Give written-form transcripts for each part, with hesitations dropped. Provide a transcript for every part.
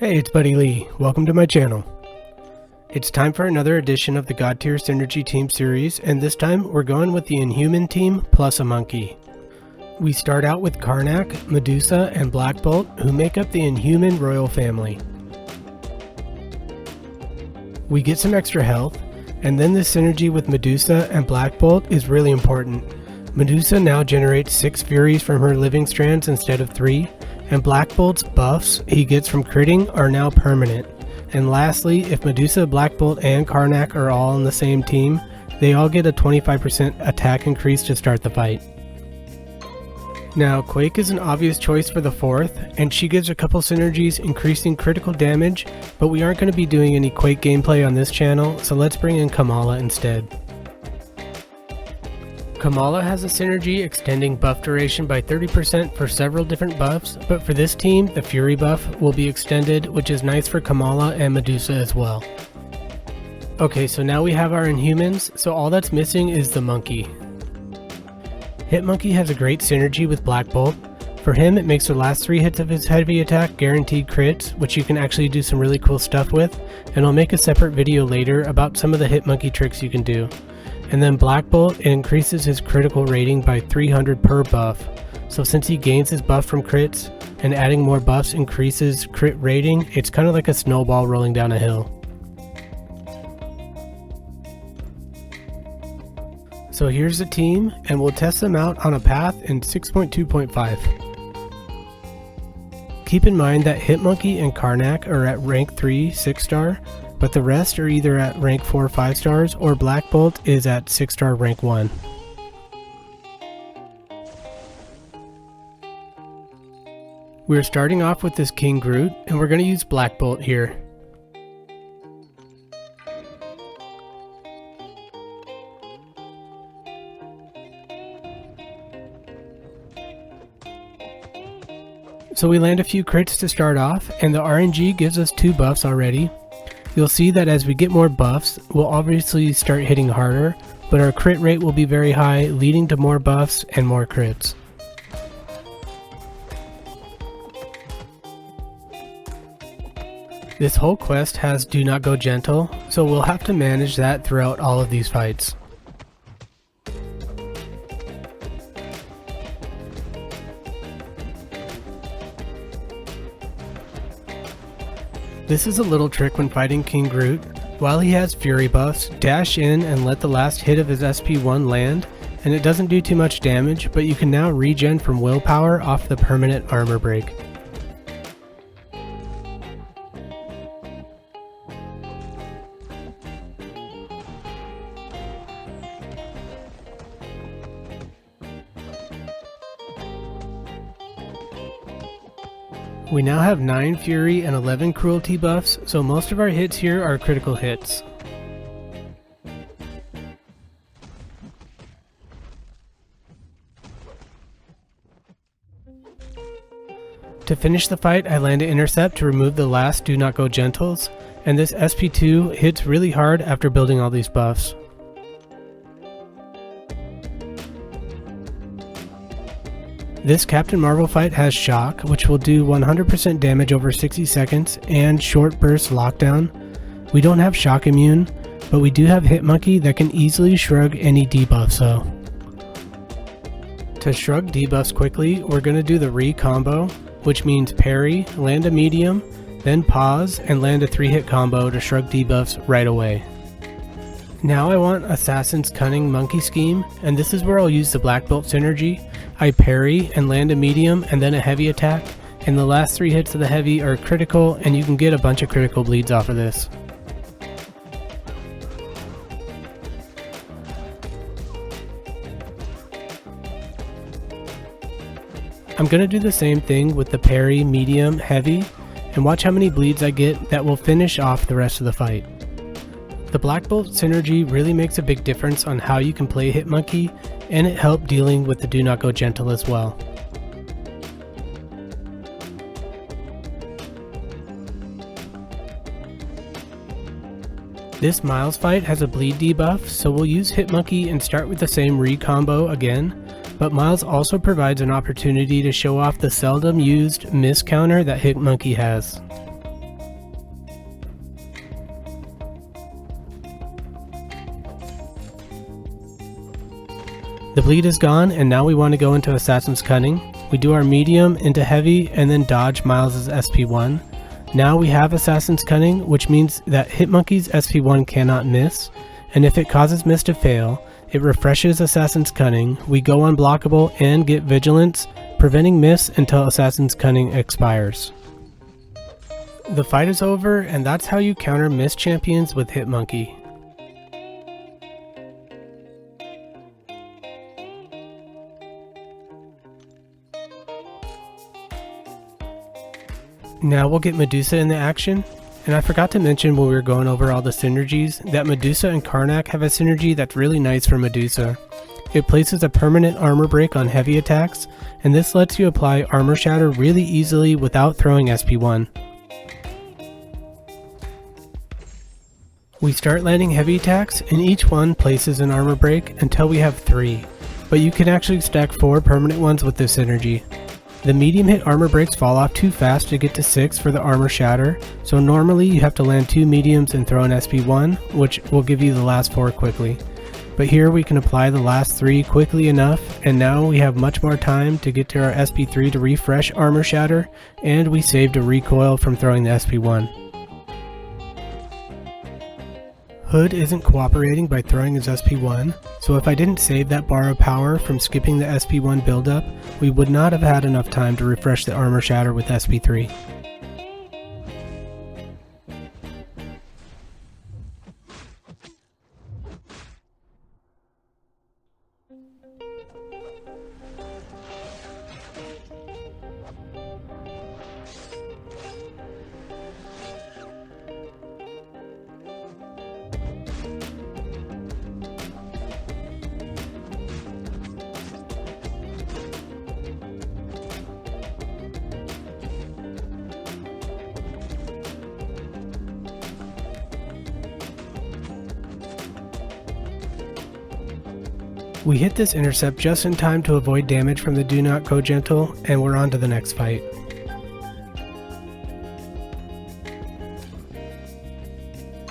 Hey, it's Buddy Lee. Welcome to my channel. It's time for another edition of the God Tier Synergy Team series, and this time we're going with the Inhuman team plus a monkey. We start out with Karnak, Medusa, and Black Bolt, who make up the Inhuman royal family. We get some extra health, and then the synergy with Medusa and Black Bolt is really important. Medusa now generates 6 Furies from her living strands instead of 3, and Black Bolt's buffs he gets from critting are now permanent. And lastly, if Medusa, Black Bolt, and Karnak are all on the same team, they all get a 25% attack increase to start the fight. Now, Quake is an obvious choice for the 4th, and she gives a couple synergies increasing critical damage, but we aren't going to be doing any Quake gameplay on this channel, so let's bring in Kamala instead. Kamala has a synergy extending buff duration by 30% for several different buffs, but for this team, the Fury buff will be extended, which is nice for Kamala and Medusa as well. Okay, so now we have our Inhumans, so all that's missing is the monkey. Hitmonkey has a great synergy with Black Bolt. For him, it makes the last 3 hits of his heavy attack guaranteed crits, which you can actually do some really cool stuff with, and I'll make a separate video later about some of the Hitmonkey tricks you can do. And then Black Bolt, it increases his critical rating by 300 per buff. So since he gains his buff from crits, and adding more buffs increases crit rating, it's kind of like a snowball rolling down a hill. So here's the team, and we'll test them out on a path in 6.2.5. Keep in mind that Hitmonkey and Karnak are at rank 3 6-star, but the rest are either at rank 4 5 stars or Black Bolt is at 6-star rank 1. We're starting off with this King Groot, and we're going to use Black Bolt here. So we land a few crits to start off, and the RNG gives us 2 buffs already. You'll see that as we get more buffs, we'll obviously start hitting harder, but our crit rate will be very high, leading to more buffs and more crits. This whole quest has Do Not Go Gentle, so we'll have to manage that throughout all of these fights. This is a little trick when fighting King Groot. While he has Fury buffs, dash in and let the last hit of his SP1 land, and it doesn't do too much damage, but you can now regen from willpower off the permanent armor break. We now have 9 Fury and 11 Cruelty buffs, so most of our hits here are critical hits. To finish the fight, I land an intercept to remove the last Do Not Go Gentles, and this SP2 hits really hard after building all these buffs. This Captain Marvel fight has Shock, which will do 100% damage over 60 seconds, and Short Burst Lockdown. We don't have Shock Immune, but we do have Hitmonkey that can easily shrug any debuffs though. To shrug debuffs quickly, we're going to do the re-combo, which means parry, land a medium, then pause, and land a 3-hit combo to shrug debuffs right away. Now I want Assassin's Cunning Monkey Scheme, and this is where I'll use the Black Bolt synergy. I parry and land a medium and then a heavy attack, and the last 3 hits of the heavy are critical, and you can get a bunch of critical bleeds off of this. I'm going to do the same thing with the parry, medium, heavy, and watch how many bleeds I get that will finish off the rest of the fight. The Black Bolt synergy really makes a big difference on how you can play Hitmonkey, and it helped dealing with the Do Not Go Gentle as well. This Miles fight has a bleed debuff, so we'll use Hitmonkey and start with the same re-combo again, but Miles also provides an opportunity to show off the seldom used miss counter that Hitmonkey has. The bleed is gone, and now we want to go into Assassin's Cunning. We do our medium into heavy and then dodge Miles' SP1. Now we have Assassin's Cunning, which means that Hitmonkey's SP1 cannot miss, and if it causes miss to fail, it refreshes Assassin's Cunning, we go unblockable and get Vigilance, preventing miss until Assassin's Cunning expires. The fight is over, and that's how you counter miss champions with Hitmonkey. Now we'll get Medusa in the action, and I forgot to mention when we were going over all the synergies that Medusa and Karnak have a synergy that's really nice for Medusa. It places a permanent armor break on heavy attacks, and this lets you apply armor shatter really easily without throwing SP1. We start landing heavy attacks, and each one places an armor break until we have 3, but you can actually stack 4 permanent ones with this synergy. The medium hit armor breaks fall off too fast to get to 6 for the armor shatter, so normally you have to land 2 mediums and throw an SP1, which will give you the last 4 quickly. But here we can apply the last 3 quickly enough, and now we have much more time to get to our SP3 to refresh armor shatter, and we saved a recoil from throwing the SP1. Hood isn't cooperating by throwing his SP1, so if I didn't save that bar of power from skipping the SP1 buildup, we would not have had enough time to refresh the armor shatter with SP3. We hit this intercept just in time to avoid damage from the Do Not Go Gentle, and we're on to the next fight.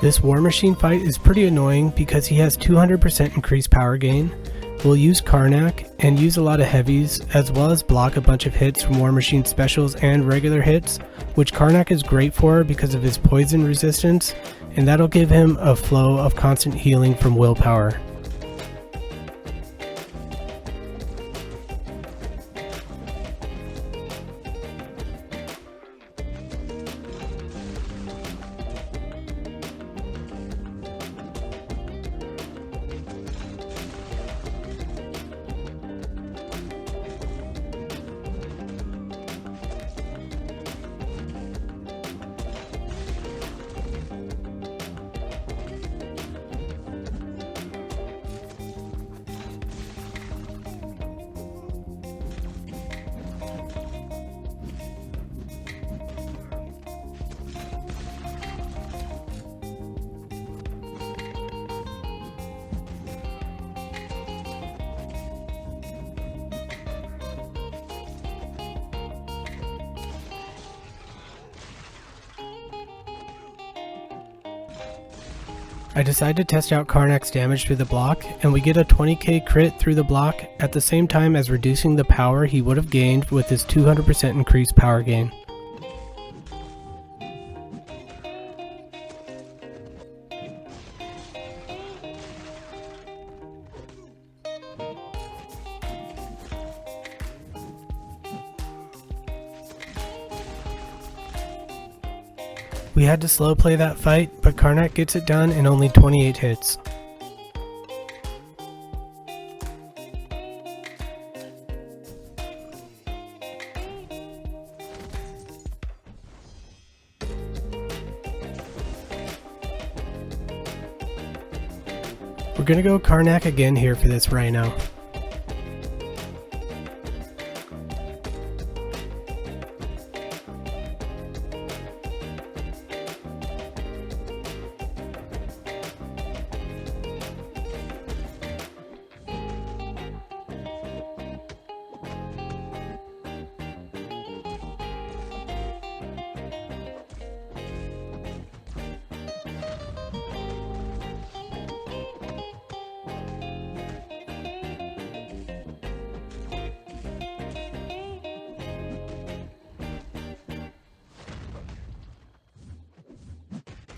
This War Machine fight is pretty annoying because he has 200% increased power gain. We'll use Karnak and use a lot of heavies, as well as block a bunch of hits from War Machine specials and regular hits, which Karnak is great for because of his poison resistance, and that'll give him a flow of constant healing from willpower. I decide to test out Karnak's damage through the block, and we get a 20k crit through the block at the same time as reducing the power he would have gained with his 200% increased power gain. We had to slow play that fight, but Karnak gets it done in only 28 hits. We're gonna go Karnak again here for this Rhino.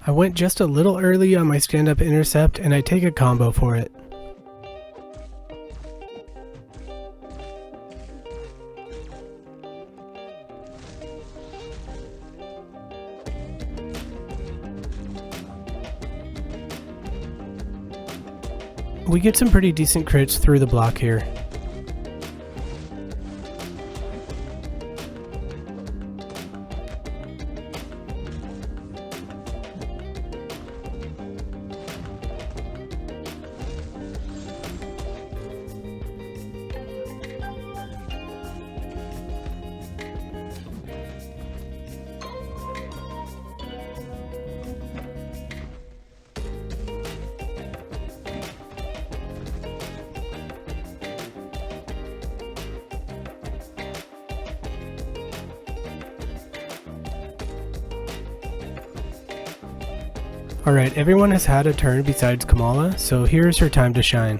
I went just a little early on my stand-up intercept and I take a combo for it. We get some pretty decent crits through the block here. Alright, everyone has had a turn besides Kamala, so here's her time to shine.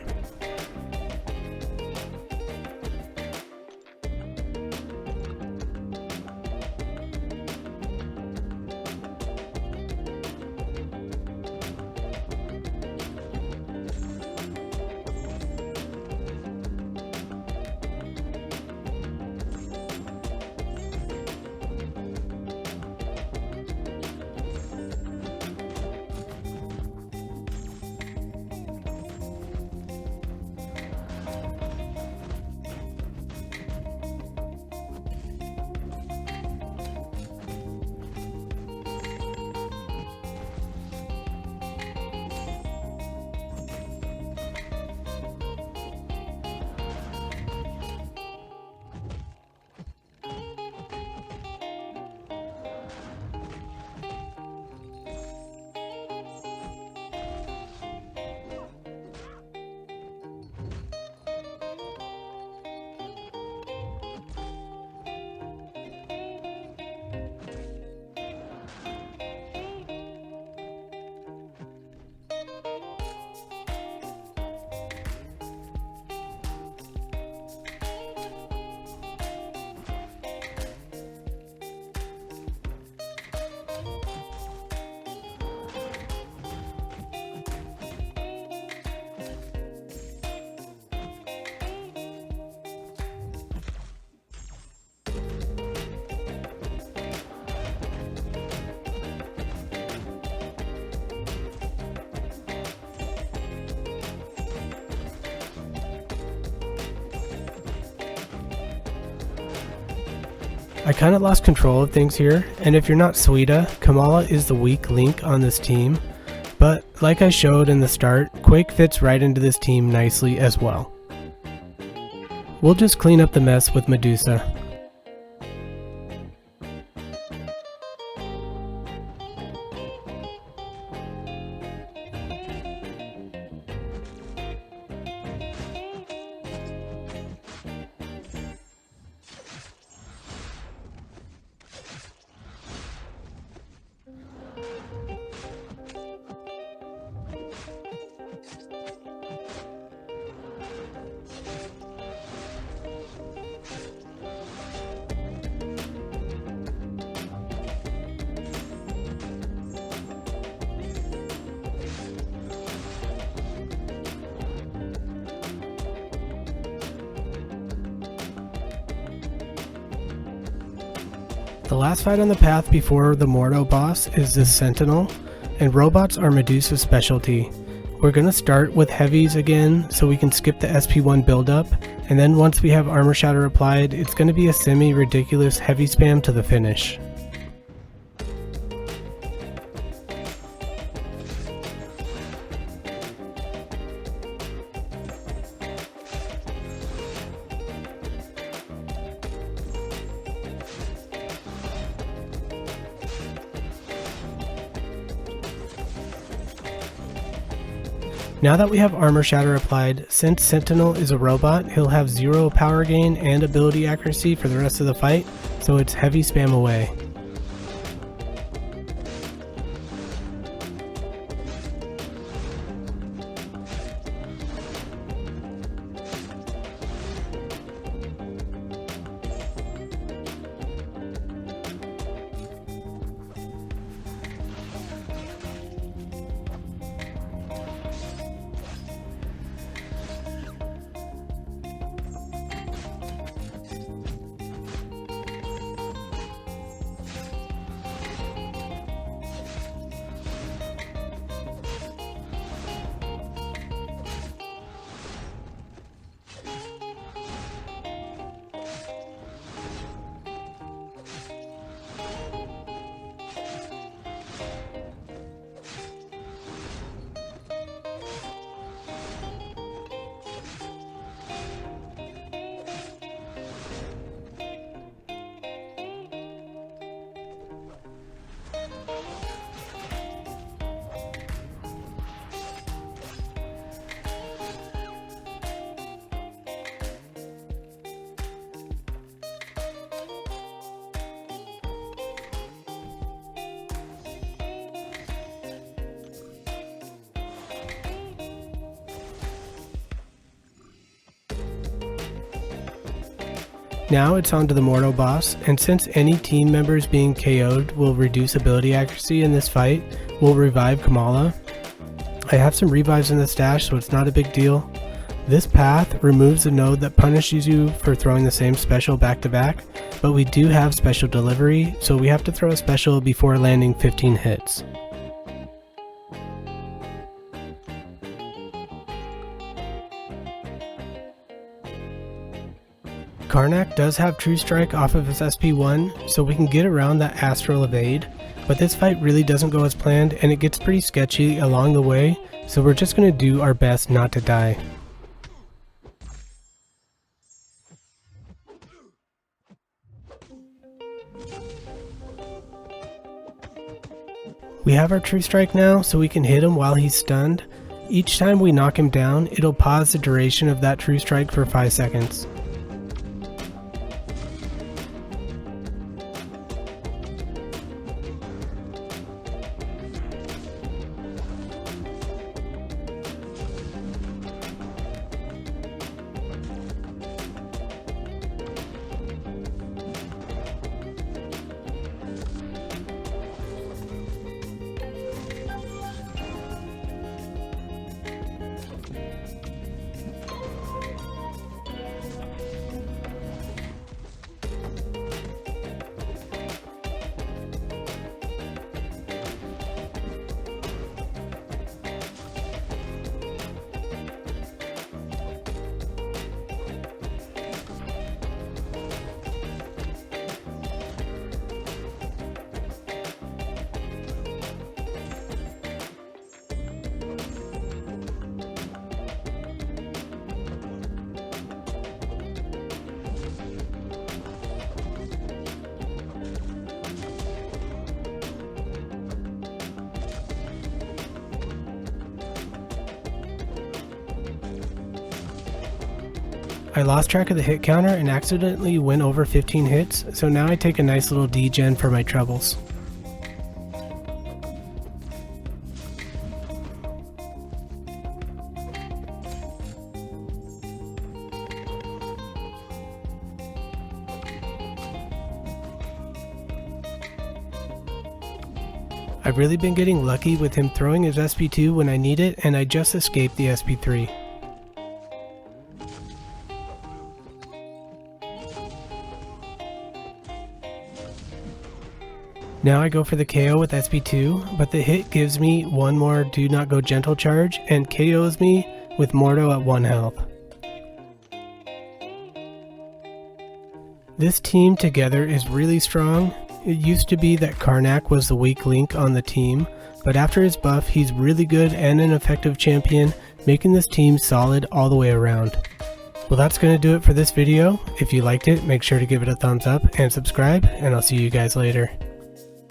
I kinda lost control of things here, and if you're not Suida, Kamala is the weak link on this team, but like I showed in the start, Quake fits right into this team nicely as well. We'll just clean up the mess with Medusa. The last fight on the path before the Mordo boss is this Sentinel, and robots are Medusa's specialty. We're gonna start with heavies again so we can skip the SP1 buildup, and then once we have armor shatter applied, it's gonna be a semi-ridiculous heavy spam to the finish. Now that we have armor shatter applied, since Sentinel is a robot, he'll have 0 power gain and ability accuracy for the rest of the fight, so it's heavy spam away. Now it's on to the Mortal boss, and since any team members being KO'd will reduce ability accuracy in this fight, we'll revive Kamala. I have some revives in the stash, so it's not a big deal. This path removes a node that punishes you for throwing the same special back to back, but we do have special delivery, so we have to throw a special before landing 15 hits. Karnak does have True Strike off of his SP1, so we can get around that Astral Evade, but this fight really doesn't go as planned and it gets pretty sketchy along the way, so we're just going to do our best not to die. We have our True Strike now, so we can hit him while he's stunned. Each time we knock him down, it'll pause the duration of that True Strike for 5 seconds. I lost track of the hit counter and accidentally went over 15 hits, so now I take a nice little degen for my troubles. I've really been getting lucky with him throwing his SP2 when I need it, and I just escaped the SP3. Now I go for the KO with SP2, but the hit gives me one more Do Not Go Gentle charge and KOs me with Mordo at 1 health. This team together is really strong. It used to be that Karnak was the weak link on the team, but after his buff he's really good and an effective champion, making this team solid all the way around. Well, that's going to do it for this video. If you liked it, make sure to give it a thumbs up and subscribe, and I'll see you guys later.